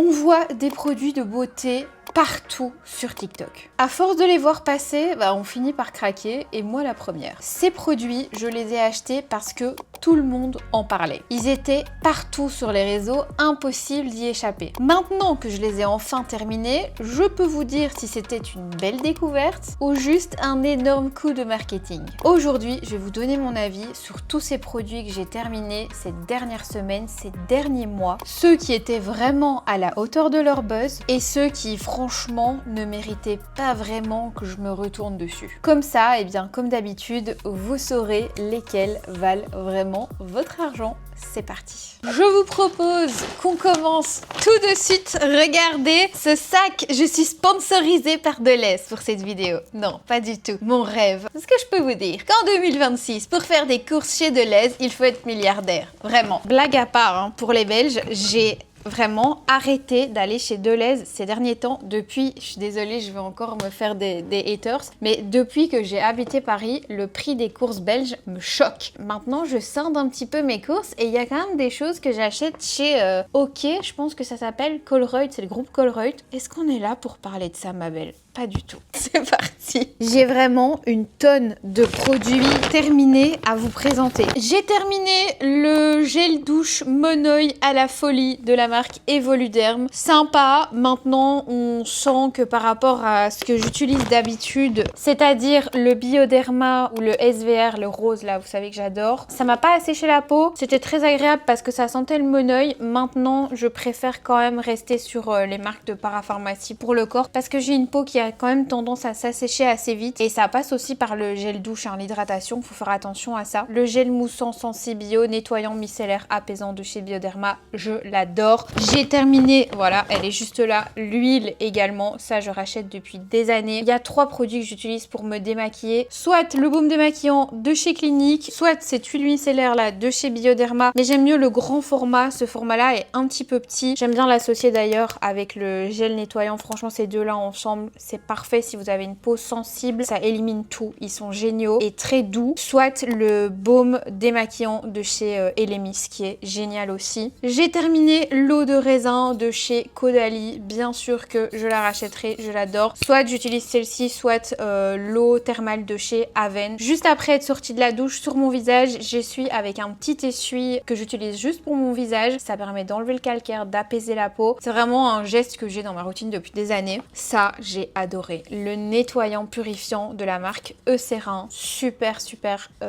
On voit des produits de beauté partout sur TikTok. À force de les voir passer, on finit par craquer, et moi la première. Ces produits, je les ai achetés parce que tout le monde en parlait. Ils étaient partout sur les réseaux, impossible d'y échapper. Maintenant que je les ai enfin terminés, je peux vous dire si c'était une belle découverte ou juste un énorme coup de marketing. Aujourd'hui, je vais vous donner mon avis sur tous ces produits que j'ai terminés ces dernières semaines, ces derniers mois, ceux qui étaient vraiment à la hauteur de leur buzz et ceux qui franchement ne méritaient pas vraiment que je me retourne dessus. Comme ça, comme d'habitude, vous saurez lesquels valent vraiment votre argent. C'est parti. Je vous propose qu'on commence tout de suite. Regardez ce sac. Je suis sponsorisée par Deleuze pour cette vidéo. Non, pas du tout. Mon rêve. Ce que je peux vous dire, qu'en 2026, pour faire des courses chez Deleuze, il faut être milliardaire. Vraiment. Blague à part, hein, pour les Belges, j'ai vraiment arrêté d'aller chez Deleuze ces derniers temps depuis, je suis désolée, je vais encore me faire des haters, mais depuis que j'ai habité Paris, le prix des courses belges me choque. Maintenant, je scinde un petit peu mes courses et il y a quand même des choses que j'achète chez OK, je pense que ça s'appelle Colruyt, c'est le groupe Colruyt. Est-ce qu'on est là pour parler de ça, ma belle ? Pas du tout. C'est parti. J'ai vraiment une tonne de produits terminés à vous présenter. J'ai terminé le gel douche Monoï à la folie de la marque Evoluderm. Sympa. Maintenant, on sent que par rapport à ce que j'utilise d'habitude, c'est-à-dire le Bioderma ou le SVR, le rose là, vous savez que j'adore, ça m'a pas asséché la peau. C'était très agréable parce que ça sentait le Monoï. Maintenant, je préfère quand même rester sur les marques de parapharmacie pour le corps parce que j'ai une peau qui a quand même tendance à s'assécher assez vite et ça passe aussi par le gel douche, hein, l'hydratation, faut faire attention à ça. Le gel moussant Sensibio, nettoyant micellaire apaisant de chez Bioderma, je l'adore. J'ai terminé, voilà, elle est juste là, l'huile également, ça je rachète depuis des années. Il y a 3 produits que j'utilise pour me démaquiller, soit le baume démaquillant de chez Clinique, soit cette huile micellaire là de chez Bioderma, mais j'aime mieux le grand format, ce format là est un petit peu petit. J'aime bien l'associer d'ailleurs avec le gel nettoyant, franchement ces deux là ensemble, c'est parfait si vous avez une peau sensible, ça élimine tout, ils sont géniaux et très doux. Soit le baume démaquillant de chez Elemis qui est génial aussi. J'ai terminé l'eau de raisin de chez Caudalie, bien sûr que je la rachèterai, je l'adore. Soit j'utilise celle-ci, soit l'eau thermale de chez Aven. Juste après être sortie de la douche, sur mon visage, j'essuie avec un petit essuie que j'utilise juste pour mon visage. Ça permet d'enlever le calcaire, d'apaiser la peau. C'est vraiment un geste que j'ai dans ma routine depuis des années. Ça, j'ai adoré. Le nettoyant purifiant de la marque Eucerin, super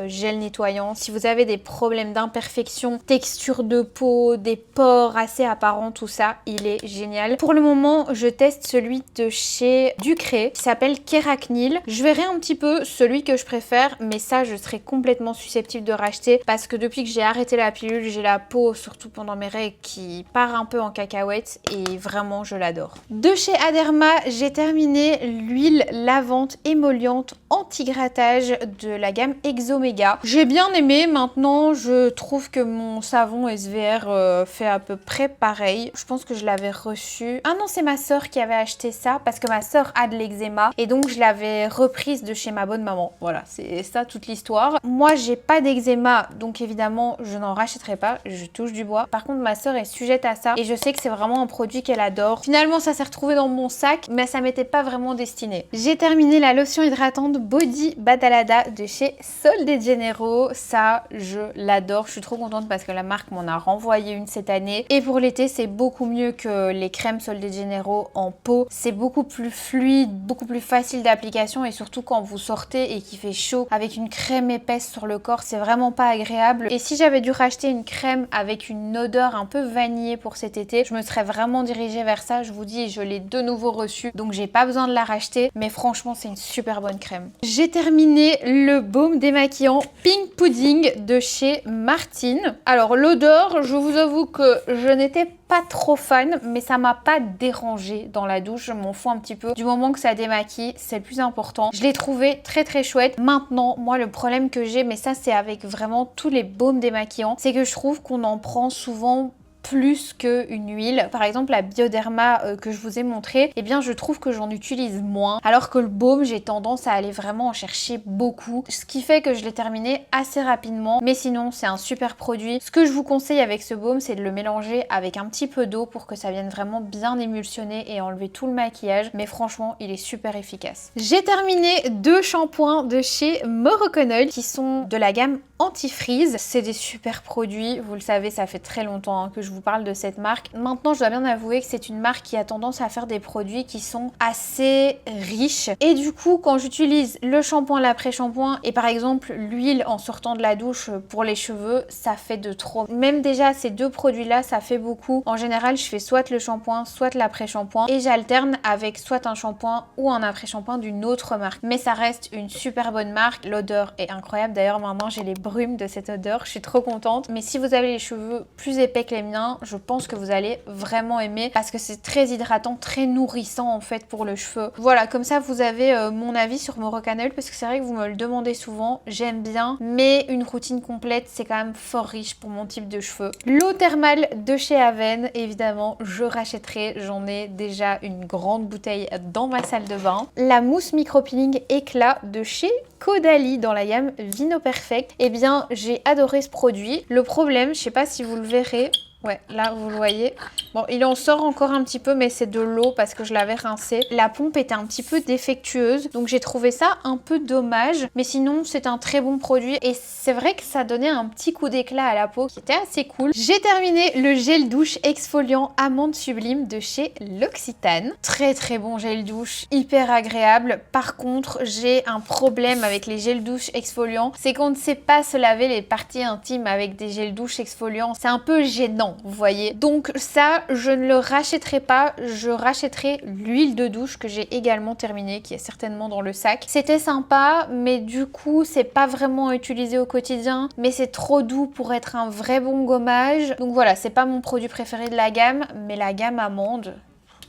gel nettoyant. Si vous avez des problèmes d'imperfection, texture de peau, des pores assez apparents, tout ça, il est génial. Pour le moment, je teste celui de chez Ducré qui s'appelle Kéracnil. Je verrai un petit peu celui que je préfère, mais ça, je serais complètement susceptible de racheter parce que depuis que j'ai arrêté la pilule, j'ai la peau, surtout pendant mes règles, qui part un peu en cacahuète et vraiment, je l'adore. De chez Aderma, j'ai terminé l'huile lavante émolliente anti-grattage de la gamme Exomega. J'ai bien aimé, maintenant je trouve que mon savon SVR fait à peu près pareil. Je pense que je l'avais reçu. Ah non, c'est ma soeur qui avait acheté ça parce que ma soeur a de l'eczéma et donc je l'avais reprise de chez ma bonne maman. Voilà, c'est ça toute l'histoire. Moi, j'ai pas d'eczéma, donc évidemment, je n'en rachèterai pas. Je touche du bois. Par contre, ma soeur est sujette à ça et je sais que c'est vraiment un produit qu'elle adore. Finalement, ça s'est retrouvé dans mon sac, mais ça m'était pas vraiment destiné. J'ai terminé la lotion hydratante Body Badalada de chez Sol de Janeiro. Ça, je l'adore. Je suis trop contente parce que la marque m'en a renvoyé une cette année. Et pour l'été, c'est beaucoup mieux que les crèmes Sol de Janeiro en peau. C'est beaucoup plus fluide, beaucoup plus facile d'application et surtout quand vous sortez et qu'il fait chaud avec une crème épaisse sur le corps, c'est vraiment pas agréable. Et si j'avais dû racheter une crème avec une odeur un peu vanillée pour cet été, je me serais vraiment dirigée vers ça. Je vous dis, je l'ai de nouveau reçue, donc j'ai pas besoin de la racheter, mais franchement, c'est une super bonne crème. J'ai terminé le baume démaquillant Pink Pudding de chez Martine. Alors l'odeur, je vous avoue que je n'étais pas trop fan, mais ça m'a pas dérangé dans la douche, je m'en fous un petit peu. Du moment que ça démaquille, c'est le plus important. Je l'ai trouvé très chouette. Maintenant, moi le problème que j'ai, mais ça c'est avec vraiment tous les baumes démaquillants, c'est que je trouve qu'on en prend souvent plus qu'une huile. Par exemple la Bioderma que je vous ai montré, eh bien je trouve que j'en utilise moins, alors que le baume j'ai tendance à aller vraiment en chercher beaucoup, ce qui fait que je l'ai terminé assez rapidement, mais sinon c'est un super produit. Ce que je vous conseille avec ce baume, c'est de le mélanger avec un petit peu d'eau pour que ça vienne vraiment bien émulsionner et enlever tout le maquillage, mais franchement il est super efficace. J'ai terminé 2 shampoings de chez Moroccanoil qui sont de la gamme anti-freeze. C'est des super produits, vous le savez, ça fait très longtemps que je vous parle de cette marque. Maintenant je dois bien avouer que c'est une marque qui a tendance à faire des produits qui sont assez riches, et du coup quand j'utilise le shampoing, l'après-shampoing et par exemple l'huile en sortant de la douche pour les cheveux, ça fait de trop. Même déjà ces 2 produits là, ça fait beaucoup. En général je fais soit le shampoing soit l'après-shampoing, et j'alterne avec soit un shampoing ou un après-shampoing d'une autre marque, mais ça reste une super bonne marque. L'odeur est incroyable, d'ailleurs maintenant j'ai les brume de cette odeur, je suis trop contente. Mais si vous avez les cheveux plus épais que les miens, je pense que vous allez vraiment aimer parce que c'est très hydratant, très nourrissant en fait pour le cheveu. Voilà, comme ça vous avez mon avis sur Moroccanoil, parce que c'est vrai que vous me le demandez souvent, j'aime bien, mais une routine complète c'est quand même fort riche pour mon type de cheveux. L'eau thermale de chez Aven, évidemment je rachèterai, j'en ai déjà une grande bouteille dans ma salle de bain. La mousse micro-peeling éclat de chez Caudalie dans la gamme Vino Perfect. Eh bien j'ai adoré ce produit. Le problème, je sais pas si vous le verrez, ouais là vous le voyez, bon il en sort encore un petit peu mais c'est de l'eau parce que je l'avais rincé. La pompe était un petit peu défectueuse donc j'ai trouvé ça un peu dommage, mais sinon c'est un très bon produit et c'est vrai que ça donnait un petit coup d'éclat à la peau qui était assez cool. J'ai terminé le gel douche exfoliant amande sublime de chez L'Occitane. Très très bon gel douche, hyper agréable. Par contre j'ai un problème avec les gels douche exfoliants, c'est qu'on ne sait pas se laver les parties intimes avec des gels douche exfoliants, c'est un peu gênant vous voyez. Donc ça je ne le rachèterai pas, je rachèterai l'huile de douche que j'ai également terminée, qui est certainement dans le sac. C'était sympa mais du coup c'est pas vraiment utilisé au quotidien, mais c'est trop doux pour être un vrai bon gommage. Donc voilà, c'est pas mon produit préféré de la gamme, mais la gamme amande,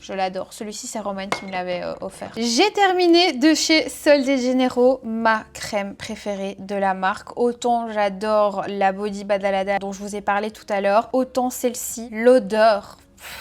je l'adore. Celui-ci, c'est Roman qui me l'avait offert. J'ai terminé de chez Sol de Janeiro ma crème préférée de la marque. Autant j'adore la Body Badalada dont je vous ai parlé tout à l'heure, autant celle-ci, l'odeur,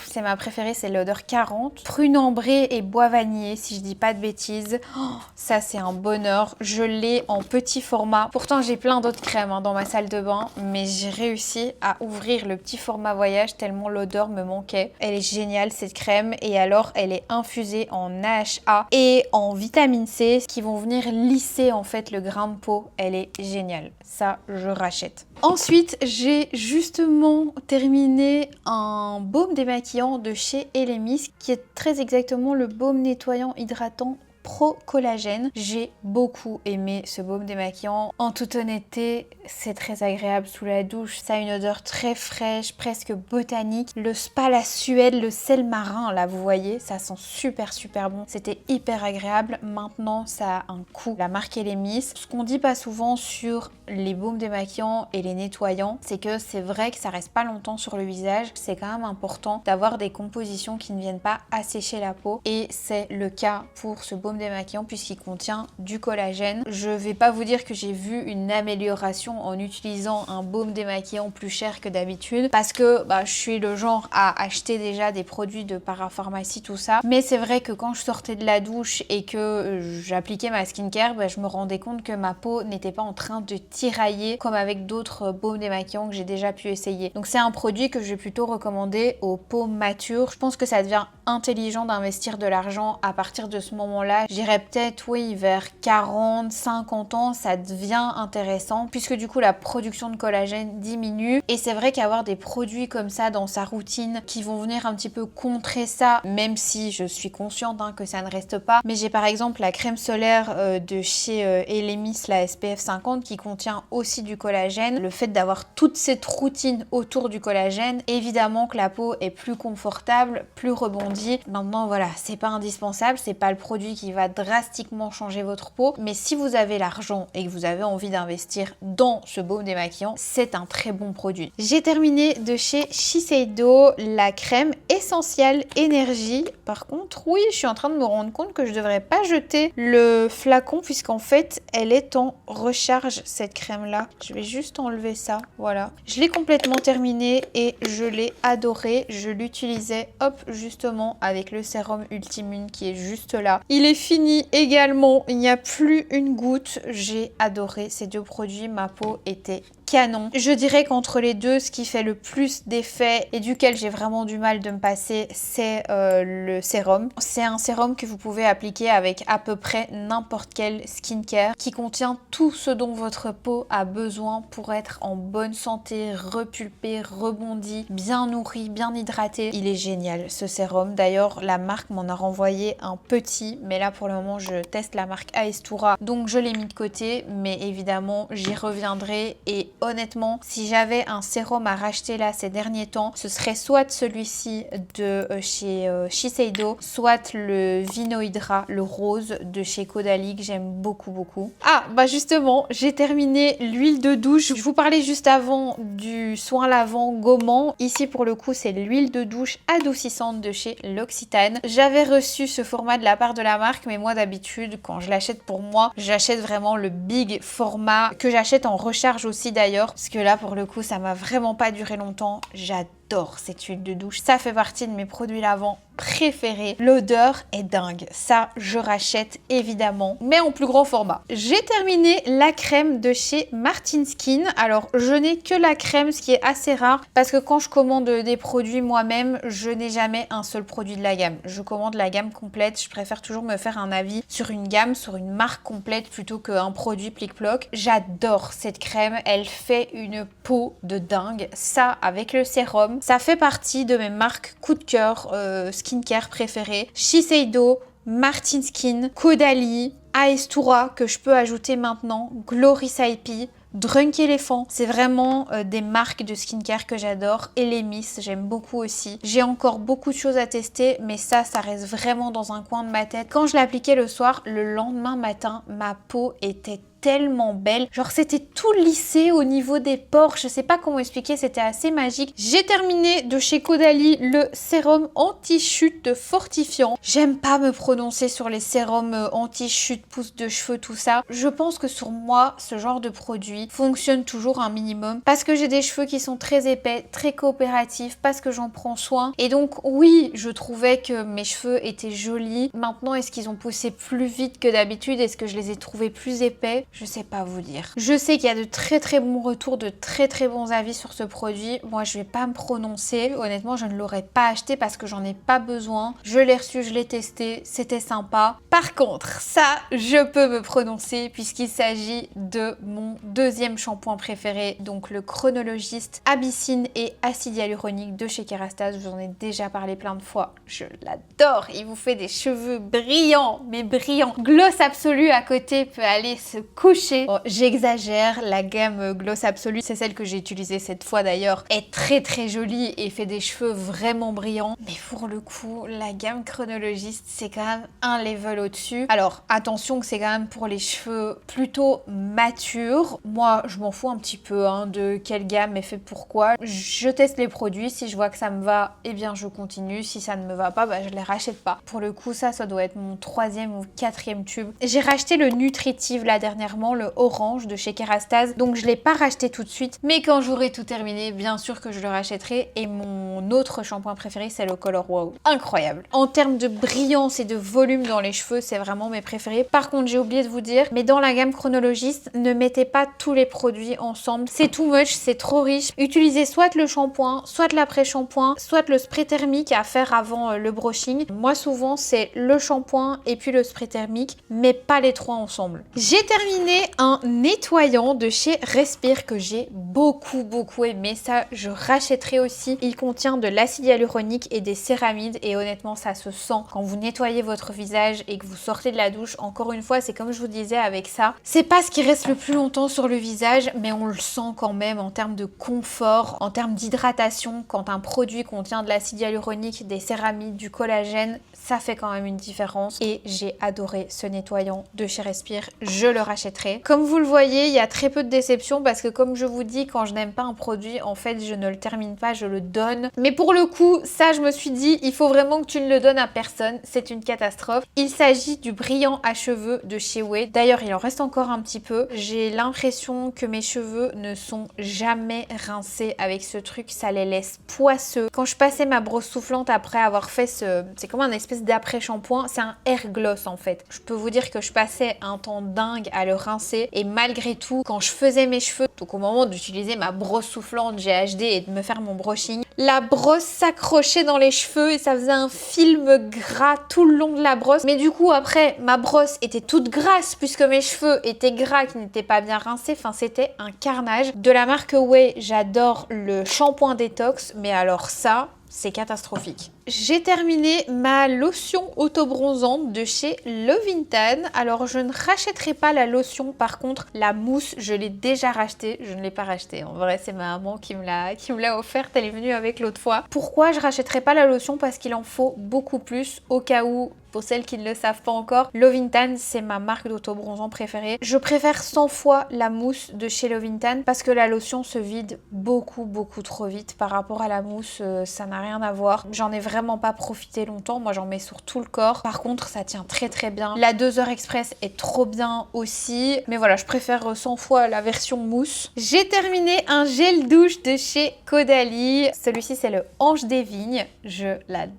c'est ma préférée, c'est l'odeur 40. Prune ambrée et bois vanillé, si je dis pas de bêtises. Oh, ça, c'est un bonheur. Je l'ai en petit format. Pourtant, j'ai plein d'autres crèmes dans ma salle de bain, mais j'ai réussi à ouvrir le petit format voyage tellement l'odeur me manquait. Elle est géniale, cette crème. Et alors, elle est infusée en AHA et en vitamine C, qui vont venir lisser en fait le grain de peau. Elle est géniale. Ça, je rachète. Ensuite, j'ai justement terminé un baume démaquillant de chez Elemis, qui est très exactement le baume nettoyant hydratant Pro Collagène. J'ai beaucoup aimé ce baume démaquillant. En toute honnêteté, c'est très agréable sous la douche. Ça a une odeur très fraîche, presque botanique. Le spa la Suède, le sel marin, là vous voyez, ça sent super super bon. C'était hyper agréable. Maintenant, ça a un coût. La marque Elemis. Ce qu'on dit pas souvent sur les baumes démaquillants et les nettoyants, c'est que c'est vrai que ça reste pas longtemps sur le visage. C'est quand même important d'avoir des compositions qui ne viennent pas assécher la peau. Et c'est le cas pour ce baume démaquillant puisqu'il contient du collagène. Je vais pas vous dire que j'ai vu une amélioration en utilisant un baume démaquillant plus cher que d'habitude, parce que je suis le genre à acheter déjà des produits de parapharmacie, tout ça. Mais c'est vrai que quand je sortais de la douche et que j'appliquais ma skincare, je me rendais compte que ma peau n'était pas en train de tirailler comme avec d'autres baumes démaquillants que j'ai déjà pu essayer. Donc c'est un produit que je vais plutôt recommander aux peaux matures. Je pense que ça devient intelligent d'investir de l'argent à partir de ce moment-là. Je dirais peut-être oui vers 40, 50 ans, ça devient intéressant puisque du coup la production de collagène diminue. Et c'est vrai qu'avoir des produits comme ça dans sa routine qui vont venir un petit peu contrer ça, même si je suis consciente que ça ne reste pas. Mais j'ai par exemple la crème solaire de chez Elemis, la SPF 50, qui contient aussi du collagène. Le fait d'avoir toute cette routine autour du collagène, évidemment que la peau est plus confortable, plus rebondie. Maintenant voilà, c'est pas indispensable, c'est pas le produit qui qui va drastiquement changer votre peau. Mais si vous avez l'argent et que vous avez envie d'investir dans ce baume démaquillant, c'est un très bon produit. J'ai terminé de chez Shiseido la crème Essential Énergie. Par contre, oui, je suis en train de me rendre compte que je devrais pas jeter le flacon puisqu'en fait, elle est en recharge cette crème là. Je vais juste enlever ça, voilà. Je l'ai complètement terminée et je l'ai adorée. Je l'utilisais, hop, justement avec le sérum Ultimune qui est juste là. Il est fini également, il n'y a plus une goutte. J'ai adoré ces deux produits, ma peau était canon. Je dirais qu'entre les deux, ce qui fait le plus d'effet et duquel j'ai vraiment du mal de me passer, c'est le sérum. C'est un sérum que vous pouvez appliquer avec à peu près n'importe quel skincare qui contient tout ce dont votre peau a besoin pour être en bonne santé, repulpée, rebondie, bien nourrie, bien hydratée. Il est génial ce sérum. D'ailleurs, la marque m'en a renvoyé un petit, mais là pour le moment, je teste la marque Aestura, donc je l'ai mis de côté, mais évidemment, j'y reviendrai et honnêtement, si j'avais un sérum à racheter là ces derniers temps, ce serait soit celui-ci de chez Shiseido, soit le Vino Hydra, le rose de chez Caudalie que j'aime beaucoup. Ah, bah justement, j'ai terminé l'huile de douche. Je vous parlais juste avant du soin lavant gommant. Ici, pour le coup, c'est l'huile de douche adoucissante de chez L'Occitane. J'avais reçu ce format de la part de la marque, mais moi d'habitude, quand je l'achète pour moi, j'achète vraiment le big format que j'achète en recharge aussi d'ailleurs. Parce que là, pour le coup, ça m'a vraiment pas duré longtemps. J'adore cette huile de douche. Ça fait partie de mes produits lavants préférés. L'odeur est dingue. Ça, je rachète évidemment, mais en plus grand format. J'ai terminé la crème de chez Martin Skin. Alors, je n'ai que la crème, ce qui est assez rare, parce que quand je commande des produits moi-même, je n'ai jamais un seul produit de la gamme. Je commande la gamme complète. Je préfère toujours me faire un avis sur une gamme, sur une marque complète, plutôt qu'un produit plic-ploc. J'adore cette crème. Elle fait une peau de dingue. Ça, avec le sérum, ça fait partie de mes marques coup de cœur skincare préférées. Shiseido, Martin Skin, Caudalie, Aestura que je peux ajouter maintenant, Glory Saipi, Drunk Elephant, c'est vraiment des marques de skincare que j'adore. Et les Miss, j'aime beaucoup aussi. J'ai encore beaucoup de choses à tester, mais ça reste vraiment dans un coin de ma tête. Quand je l'appliquais le soir, le lendemain matin, ma peau était tellement belle, genre c'était tout lissé au niveau des pores, je sais pas comment expliquer, c'était assez magique. J'ai terminé de chez Caudalie le sérum anti-chute fortifiant. J'aime pas me prononcer sur les sérums anti-chute, pousse de cheveux, tout ça. Je pense que sur moi, ce genre de produit fonctionne toujours un minimum parce que j'ai des cheveux qui sont très épais, très coopératifs, parce que j'en prends soin. Et donc oui, je trouvais que mes cheveux étaient jolis. Maintenant, est-ce qu'ils ont poussé plus vite que d'habitude? Est-ce que je les ai trouvés plus épais? Je sais pas vous dire. Je sais qu'il y a de très bons retours, de très bons avis sur ce produit. Moi, je vais pas me prononcer. Honnêtement, je ne l'aurais pas acheté parce que j'en ai pas besoin. Je l'ai reçu, je l'ai testé, c'était sympa. Par contre, ça, je peux me prononcer puisqu'il s'agit de mon deuxième shampoing préféré, donc le Chronologiste Abyssine et acide hyaluronique de chez Kérastase. Je vous en ai déjà parlé plein de fois. Je l'adore. Il vous fait des cheveux brillants, mais brillants. Gloss absolu à côté peut aller se coucher. Bon, j'exagère, la gamme Gloss Absolu, c'est celle que j'ai utilisée cette fois d'ailleurs, est très jolie et fait des cheveux vraiment brillants. Mais pour le coup, la gamme Chronologiste, c'est quand même un level au-dessus. Alors, attention que c'est quand même pour les cheveux plutôt matures. Moi, je m'en fous un petit peu de quelle gamme est fait pourquoi. Je teste les produits, si je vois que ça me va, eh bien je continue. Si ça ne me va pas, bah, je les rachète pas. Pour le coup, ça doit être mon 3e ou 4e tube. J'ai racheté le Nutritive là dernièrement, le orange de chez Kérastase, donc je l'ai pas racheté tout de suite, mais quand j'aurai tout terminé, bien sûr que je le rachèterai. Et mon autre shampoing préféré, c'est le Color Wow. Incroyable. En termes de brillance et de volume dans les cheveux, c'est vraiment mes préférés. Par contre, j'ai oublié de vous dire, mais dans la gamme Chronologiste, ne mettez pas tous les produits ensemble. C'est too much, c'est trop riche. Utilisez soit le shampoing, soit l'après-shampoing, soit le spray thermique à faire avant le brushing. Moi, souvent, c'est le shampoing et puis le spray thermique, mais pas les trois ensemble. J'ai terminé terminé un nettoyant de chez Respire que j'ai beaucoup aimé. Ça, je rachèterai aussi. Il contient de l'acide hyaluronique et des céramides et honnêtement, ça se sent quand vous nettoyez votre visage et que vous sortez de la douche. Encore une fois, c'est comme je vous disais avec ça. C'est pas ce qui reste le plus longtemps sur le visage, mais on le sent quand même en termes de confort, en termes d'hydratation. Quand un produit contient de l'acide hyaluronique, des céramides, du collagène, ça fait quand même une différence. Et j'ai adoré ce nettoyant de chez Respire. Je le rachèterai. Comme vous le voyez, il y a très peu de déception parce que comme je vous dis, quand je n'aime pas un produit, en fait, je ne le termine pas, je le donne. Mais pour le coup, ça, je me suis dit, il faut vraiment que tu ne le donnes à personne. C'est une catastrophe. Il s'agit du brillant à cheveux de chez Ouai. D'ailleurs, il en reste encore un petit peu. J'ai l'impression que mes cheveux ne sont jamais rincés avec ce truc. Ça les laisse poisseux. Quand je passais ma brosse soufflante après avoir fait ce... C'est comme un espèce d'après-shampoing. C'est un hair gloss en fait. Je peux vous dire que je passais un temps dingue à le rincer. Et malgré tout, quand je faisais mes cheveux, donc au moment d'utiliser ma brosse soufflante GHD et de me faire mon brushing, la brosse s'accrochait dans les cheveux et ça faisait un film gras tout le long de la brosse. Mais du coup, après, ma brosse était toute grasse puisque mes cheveux étaient gras qui n'étaient pas bien rincés. Enfin, c'était un carnage. De la marque Ouai, j'adore le shampoing détox, mais alors ça, c'est catastrophique. J'ai terminé ma lotion auto-bronzante de chez Lovintan. Alors, je ne rachèterai pas la lotion. Par contre, la mousse, je l'ai déjà rachetée. Je ne l'ai pas rachetée. En vrai, c'est ma maman qui me l'a offerte. Elle est venue avec l'autre fois. Pourquoi je rachèterai pas la lotion? Parce qu'il en faut beaucoup plus. Au cas où, pour celles qui ne le savent pas encore, Lovintan, c'est ma marque d'auto-bronzant préférée. Je préfère 100 fois la mousse de chez Lovintan parce que la lotion se vide beaucoup trop vite par rapport à la mousse. Ça n'a rien à voir. J'en ai vraiment pas profité longtemps. Moi, j'en mets sur tout le corps. Par contre, ça tient très bien. La 2 heures express est trop bien aussi. Mais voilà, je préfère 100 fois la version mousse. J'ai terminé un gel douche de chez Caudalie. Celui-ci, c'est le Ange des Vignes. Je l'adore.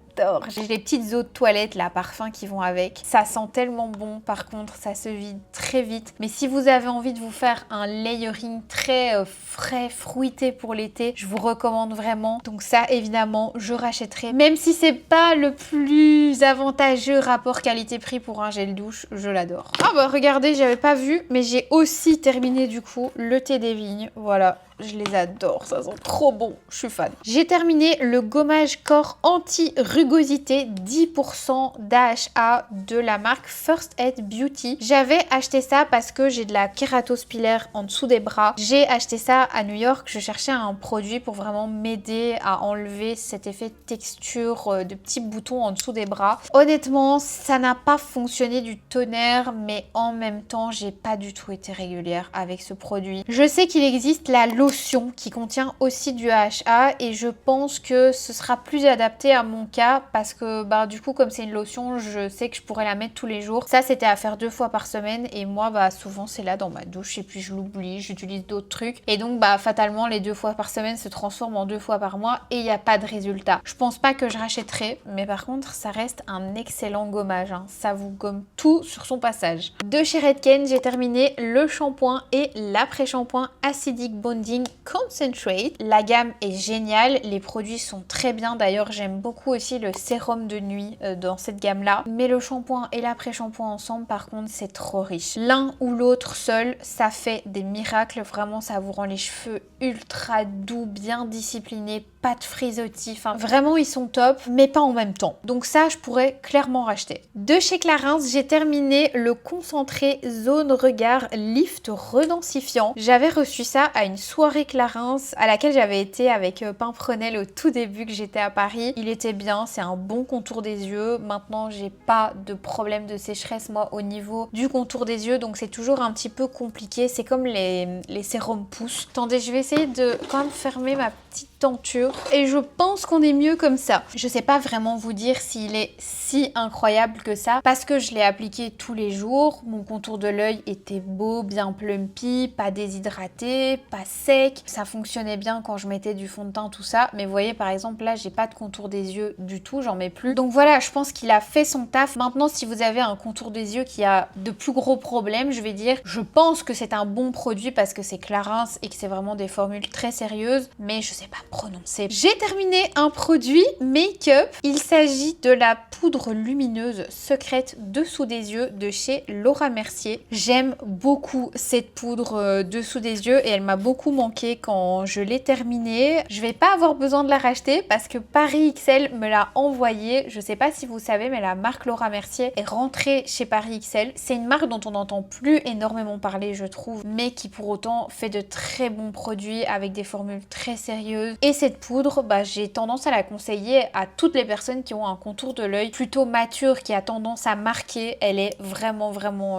J'ai les petites eaux de toilette, là, parfums qui vont avec. Ça sent tellement bon. Par contre, ça se vide très vite. Mais si vous avez envie de vous faire un layering très frais, fruité pour l'été, je vous recommande vraiment. Donc ça, évidemment, je rachèterai. Même si c'est pas le plus avantageux rapport qualité-prix pour un gel douche, je l'adore. Ah bah regardez, j'avais pas vu, mais j'ai aussi terminé du coup le thé des vignes. Voilà. Je les adore, ça sent trop bon, je suis fan. J'ai terminé le gommage corps anti-rugosité 10% d'AHA de la marque First Aid Beauty. J'avais acheté ça parce que j'ai de la kératose pilaire en dessous des bras. J'ai acheté ça à New York, je cherchais un produit pour vraiment m'aider à enlever cet effet de texture de petits boutons en dessous des bras. Honnêtement, ça n'a pas fonctionné du tonnerre, mais en même temps, j'ai pas du tout été régulière avec ce produit. Je sais qu'il existe la lotion qui contient aussi du AHA et je pense que ce sera plus adapté à mon cas parce que bah du coup comme c'est une lotion, je sais que je pourrais la mettre tous les jours. Ça c'était à faire 2 fois par semaine et moi bah souvent c'est là dans ma douche et puis je l'oublie, j'utilise d'autres trucs et donc bah fatalement les 2 fois par semaine se transforment en 2 fois par mois et il n'y a pas de résultat. Je pense pas que je rachèterai, mais par contre ça reste un excellent gommage, hein. Ça vous gomme tout sur son passage. De chez Redken, j'ai terminé le shampoing et l'après-shampoing Acidic Bonding Concentrate. La gamme est géniale, les produits sont très bien. D'ailleurs, j'aime beaucoup aussi le sérum de nuit dans cette gamme-là. Mais le shampoing et l'après-shampoing ensemble, par contre, c'est trop riche. L'un ou l'autre seul, ça fait des miracles. Vraiment, ça vous rend les cheveux ultra doux, bien disciplinés, pas de frisottis. Enfin, vraiment, ils sont top, mais pas en même temps. Donc ça, je pourrais clairement racheter. De chez Clarins, j'ai terminé le concentré Zone Regard Lift Redensifiant. J'avais reçu ça à une soirée Clarins à laquelle j'avais été avec Pimprenel au tout début que j'étais à Paris. Il était bien, c'est un bon contour des yeux. Maintenant, j'ai pas de problème de sécheresse moi au niveau du contour des yeux, donc c'est toujours un petit peu compliqué. C'est comme les sérums pouces. Attendez, je vais essayer de quand même fermer ma petite tenture et je pense qu'on est mieux comme ça. Je sais pas vraiment vous dire s'il est si incroyable que ça parce que je l'ai appliqué tous les jours. Mon contour de l'œil était beau, bien plumpy, pas déshydraté, pas sec. Ça fonctionnait bien quand je mettais du fond de teint, tout ça. Mais vous voyez, par exemple, là, j'ai pas de contour des yeux du tout, j'en mets plus. Donc voilà, je pense qu'il a fait son taf. Maintenant, si vous avez un contour des yeux qui a de plus gros problèmes, je vais dire, je pense que c'est un bon produit parce que c'est Clarins et que c'est vraiment des formules très sérieuses. Mais je sais pas me prononcer commencer. J'ai terminé un produit make-up. Il s'agit de la poudre lumineuse secrète dessous des yeux de chez Laura Mercier. J'aime beaucoup cette poudre dessous des yeux et elle m'a beaucoup manqué quand je l'ai terminée. Je vais pas avoir besoin de la racheter parce que Paris XL me l'a envoyée. Je sais pas si vous savez, mais la marque Laura Mercier est rentrée chez Paris XL. C'est une marque dont on n'entend plus énormément parler, je trouve, mais qui pour autant fait de très bons produits avec des formules très sérieuses. Et cette poudre, j'ai tendance à la conseiller à toutes les personnes qui ont un contour de l'œil plutôt mature, qui a tendance à marquer. Elle est vraiment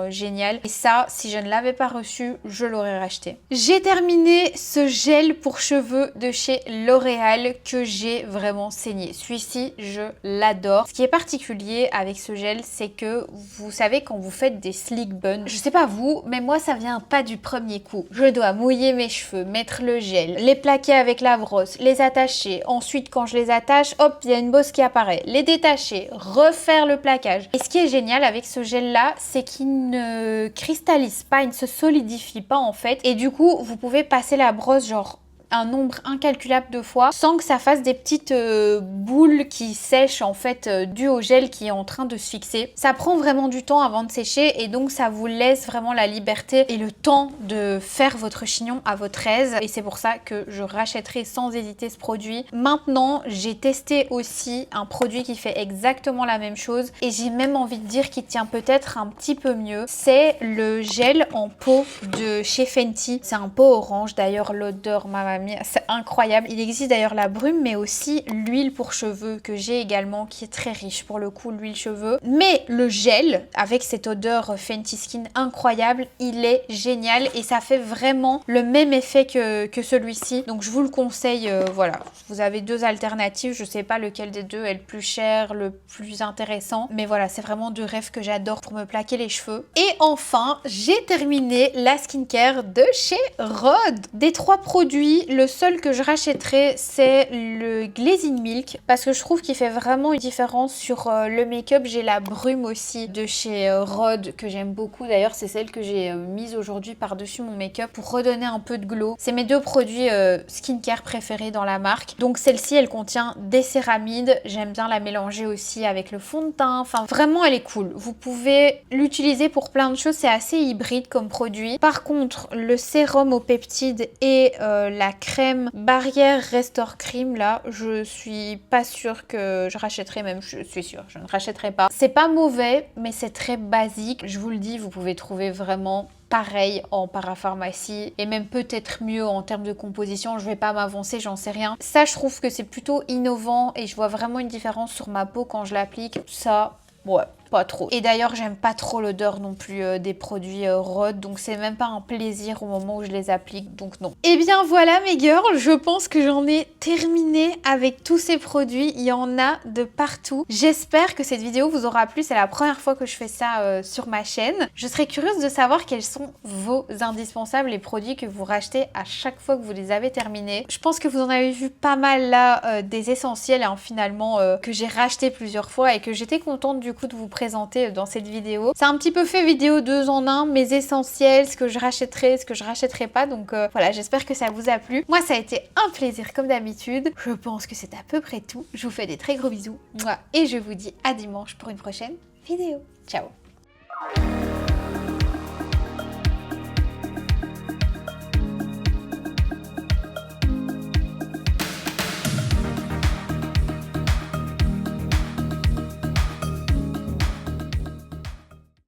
géniale. Et ça, si je ne l'avais pas reçu, je l'aurais racheté. J'ai terminé ce gel pour cheveux de chez L'Oréal que j'ai vraiment saigné. Celui-ci, je l'adore. Ce qui est particulier avec ce gel, c'est que vous savez quand vous faites des slick buns, je sais pas vous, mais moi ça vient pas du premier coup. Je dois mouiller mes cheveux, mettre le gel, les plaquer avec la brosse, les attacher. Ensuite, quand je les attache, hop, il y a une bosse qui apparaît. Les détacher, refaire le plaquage. Et ce qui est génial avec ce gel-là, c'est qu'il ne cristallise pas, il ne se solidifie pas en fait. Et du coup, vous pouvez passer la brosse genre un nombre incalculable de fois sans que ça fasse des petites boules qui sèchent en fait dû au gel qui est en train de se fixer. Ça prend vraiment du temps avant de sécher et donc ça vous laisse vraiment la liberté et le temps de faire votre chignon à votre aise et c'est pour ça que je rachèterai sans hésiter ce produit. Maintenant, j'ai testé aussi un produit qui fait exactement la même chose et j'ai même envie de dire qu'il tient peut-être un petit peu mieux. C'est le gel en peau de chez Fenty. C'est un pot orange, d'ailleurs l'odeur m'a c'est incroyable. Il existe d'ailleurs la brume mais aussi l'huile pour cheveux que j'ai également qui est très riche pour le coup, l'huile cheveux. Mais le gel avec cette odeur Fenty Skin incroyable, il est génial et ça fait vraiment le même effet que celui-ci. Donc je vous le conseille, voilà. Vous avez deux alternatives, je sais pas lequel des deux est le plus cher, le plus intéressant. Mais voilà, c'est vraiment deux rêves que j'adore pour me plaquer les cheveux. Et enfin, j'ai terminé la skincare de chez Rhode. Des trois produits, le seul que je rachèterai, c'est le Glazing Milk parce que je trouve qu'il fait vraiment une différence sur le make-up. J'ai la brume aussi de chez Rhode que j'aime beaucoup. D'ailleurs, c'est celle que j'ai mise aujourd'hui par-dessus mon make-up pour redonner un peu de glow. C'est mes deux produits skincare préférés dans la marque. Donc celle-ci, elle contient des céramides. J'aime bien la mélanger aussi avec le fond de teint. Enfin, vraiment, elle est cool. Vous pouvez l'utiliser pour plein de choses. C'est assez hybride comme produit. Par contre, le sérum aux peptides et la crème barrière Restore Cream, là, je suis pas sûre que je rachèterai, même je suis sûre, je ne rachèterai pas. C'est pas mauvais, mais c'est très basique. Je vous le dis, vous pouvez trouver vraiment pareil en parapharmacie et même peut-être mieux en termes de composition. Je vais pas m'avancer, j'en sais rien. Ça, je trouve que c'est plutôt innovant et je vois vraiment une différence sur ma peau quand je l'applique. Ça, ouais, pas trop. Et d'ailleurs, j'aime pas trop l'odeur non plus des produits Rhode, donc c'est même pas un plaisir au moment où je les applique, donc non. Et bien voilà mes girls, je pense que j'en ai terminé avec tous ces produits. Il y en a de partout. J'espère que cette vidéo vous aura plu. C'est la première fois que je fais ça sur ma chaîne. Je serais curieuse de savoir quels sont vos indispensables, les produits que vous rachetez à chaque fois que vous les avez terminés. Je pense que vous en avez vu pas mal là, des essentiels hein, finalement que j'ai racheté plusieurs fois et que j'étais contente du coup de vous présenter dans cette vidéo. C'est un petit peu fait vidéo 2 en 1, mes essentiels, ce que je rachèterai, ce que je rachèterai pas. Donc voilà, j'espère que ça vous a plu. Moi, ça a été un plaisir comme d'habitude. Je pense que c'est à peu près tout. Je vous fais des très gros bisous. Et je vous dis à dimanche pour une prochaine vidéo. Ciao!